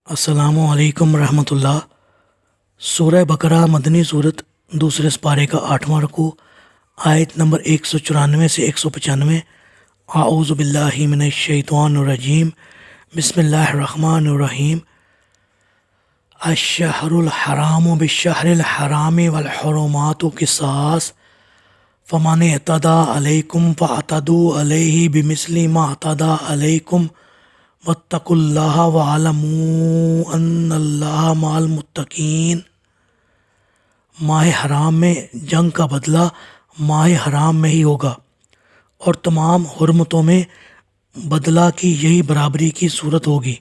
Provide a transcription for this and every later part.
السلام علیکم ورحمۃ اللہ۔ سورہ بقرہ مدنی صورت، دوسرے سپارے کا 8واں رکوع، آیت نمبر 194 سے 195۔ اعوذ باللہ من الشیطان الرجیم، بسم اللہ الرحمن الرحیم۔ الشہر الحرام بالشہر الحرام والحرمات قصاص فمن اعتدی علیکم فاعتدوا علیہ بمثل ما اعتدی علیکم واتقوا اللہ وَاعْلَمُوا ان اللہ مع المتقین۔ ماہ حرام میں جنگ کا بدلہ ماہ حرام میں ہی ہوگا، اور تمام حرمتوں میں بدلہ کی یہی برابری کی صورت ہوگی۔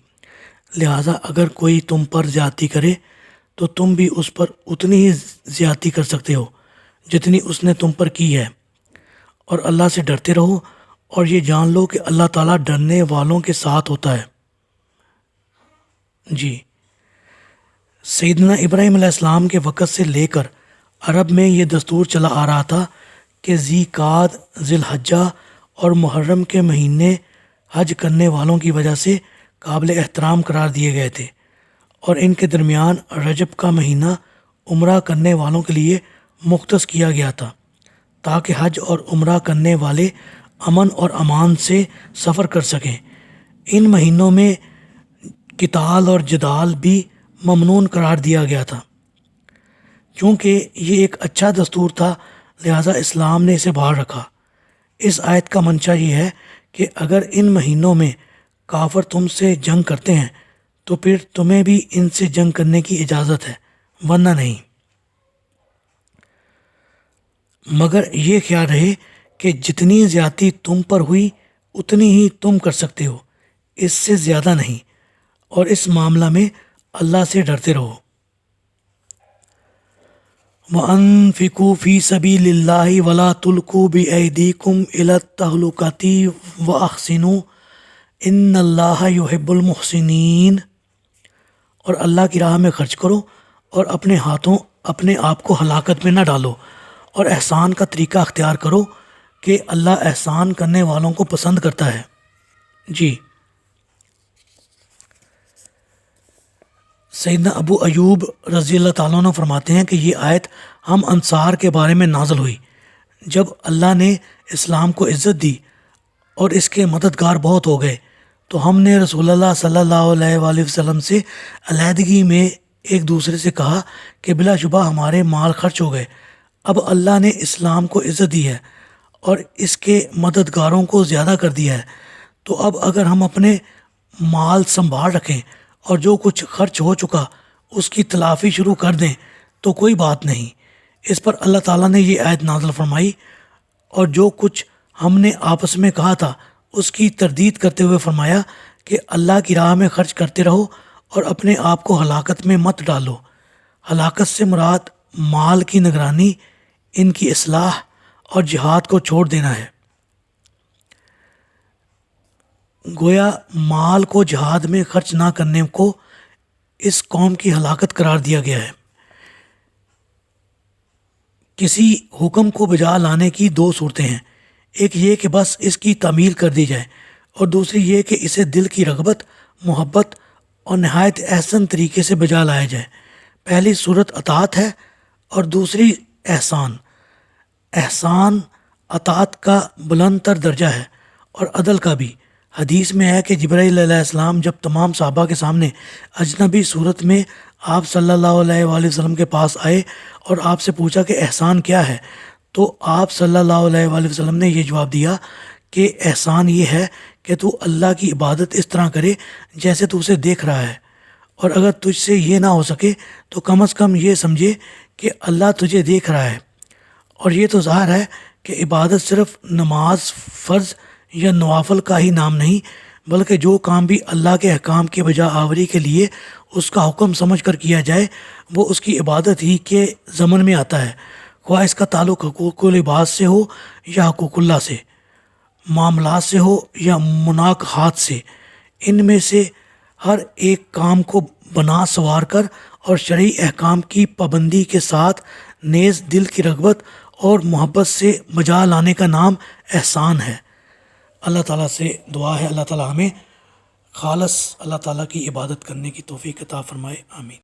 لہٰذا اگر کوئی تم پر زیادتی کرے تو تم بھی اس پر اتنی ہی زیادتی کر سکتے ہو جتنی اس نے تم پر کی ہے، اور اللہ سے ڈرتے رہو، اور یہ جان لو کہ اللہ تعالیٰ ڈرنے والوں کے ساتھ ہوتا ہے۔ سیدنا ابراہیم علیہ السلام کے وقت سے لے کر عرب میں یہ دستور چلا آ رہا تھا کہ ذی قعدہ، ذی الحجہ اور محرم کے مہینے حج کرنے والوں کی وجہ سے قابل احترام قرار دیے گئے تھے، اور ان کے درمیان رجب کا مہینہ عمرہ کرنے والوں کے لیے مختص کیا گیا تھا تاکہ حج اور عمرہ کرنے والے امن اور امان سے سفر کر سکیں۔ ان مہینوں میں قتال اور جدال بھی ممنوع قرار دیا گیا تھا۔ چونکہ یہ ایک اچھا دستور تھا، لہٰذا اسلام نے اسے باہر رکھا۔ اس آیت کا منشا یہ ہے کہ اگر ان مہینوں میں کافر تم سے جنگ کرتے ہیں تو پھر تمہیں بھی ان سے جنگ کرنے کی اجازت ہے، ورنہ نہیں، مگر یہ خیال رہے کہ جتنی زیادتی تم پر ہوئی اتنی ہی تم کر سکتے ہو، اس سے زیادہ نہیں، اور اس معاملہ میں اللہ سے ڈرتے رہو۔ وَأَنفِقُوا فِي سَبِيلِ اللَّهِ وَلَا تُلْقُوا بِأَيْدِيكُمْ إِلَى التَّهْلُكَةِ وَأَحْسِنُوا إِنَّ اللَّهَ يُحِبُّ الْمُحْسِنِينَ۔ اور اللہ کی راہ میں خرچ کرو، اور اپنے ہاتھوں اپنے آپ کو ہلاکت میں نہ ڈالو، اور احسان کا طریقہ اختیار کرو کہ اللہ احسان کرنے والوں کو پسند کرتا ہے۔ سیدنا ابو ایوب رضی اللہ تعالیٰ عنہ فرماتے ہیں کہ یہ آیت ہم انصار کے بارے میں نازل ہوئی جب اللہ نے اسلام کو عزت دی اور اس کے مددگار بہت ہو گئے، تو ہم نے رسول اللہ صلی اللہ علیہ وآلہ وسلم سے علیحدگی میں ایک دوسرے سے کہا کہ بلا شبہ ہمارے مال خرچ ہو گئے، اب اللہ نے اسلام کو عزت دی ہے اور اس کے مددگاروں کو زیادہ کر دیا ہے، تو اب اگر ہم اپنے مال سنبھال رکھیں اور جو کچھ خرچ ہو چکا اس کی تلافی شروع کر دیں تو کوئی بات نہیں۔ اس پر اللہ تعالیٰ نے یہ آیت نازل فرمائی، اور جو کچھ ہم نے آپس میں کہا تھا اس کی تردید کرتے ہوئے فرمایا کہ اللہ کی راہ میں خرچ کرتے رہو اور اپنے آپ کو ہلاکت میں مت ڈالو۔ ہلاکت سے مراد مال کی نگرانی، ان کی اصلاح اور جہاد کو چھوڑ دینا ہے۔ گویا مال کو جہاد میں خرچ نہ کرنے کو اس قوم کی ہلاکت قرار دیا گیا ہے۔ کسی حکم کو بجا لانے کی دو صورتیں ہیں، ایک یہ کہ بس اس کی تعمیل کر دی جائے، اور دوسری یہ کہ اسے دل کی رغبت، محبت اور نہایت احسن طریقے سے بجا لایا جائے۔ پہلی صورت اطاعت ہے اور دوسری احسان۔ احسان اطاعت کا بلند تر درجہ ہے، اور عدل کا بھی۔ حدیث میں ہے کہ جبرائیل علیہ السلام جب تمام صحابہ کے سامنے اجنبی صورت میں آپ صلی اللہ علیہ وآلہ وسلم کے پاس آئے اور آپ سے پوچھا کہ احسان کیا ہے، تو آپ صلی اللہ علیہ وآلہ وسلم نے یہ جواب دیا کہ احسان یہ ہے کہ تو اللہ کی عبادت اس طرح کرے جیسے تو اسے دیکھ رہا ہے، اور اگر تجھ سے یہ نہ ہو سکے تو کم از کم یہ سمجھے کہ اللہ تجھے دیکھ رہا ہے۔ اور یہ تو ظاہر ہے کہ عبادت صرف نماز فرض یا نوافل کا ہی نام نہیں، بلکہ جو کام بھی اللہ کے احکام کی بجا آوری کے لیے اس کا حکم سمجھ کر کیا جائے وہ اس کی عبادت ہی کے ضمن میں آتا ہے، خواہ اس کا تعلق حقوق العباد سے ہو یا حقوق اللہ سے، معاملات سے ہو یا مناکحات سے۔ ان میں سے ہر ایک کام کو بنا سنوار کر اور شرعی احکام کی پابندی کے ساتھ نیز دل کی رغبت اور محبت سے بجا لانے کا نام احسان ہے۔ اللہ تعالیٰ سے دعا ہے اللہ تعالیٰ ہمیں خالص اللہ تعالیٰ کی عبادت کرنے کی توفیق عطا فرمائے، آمین۔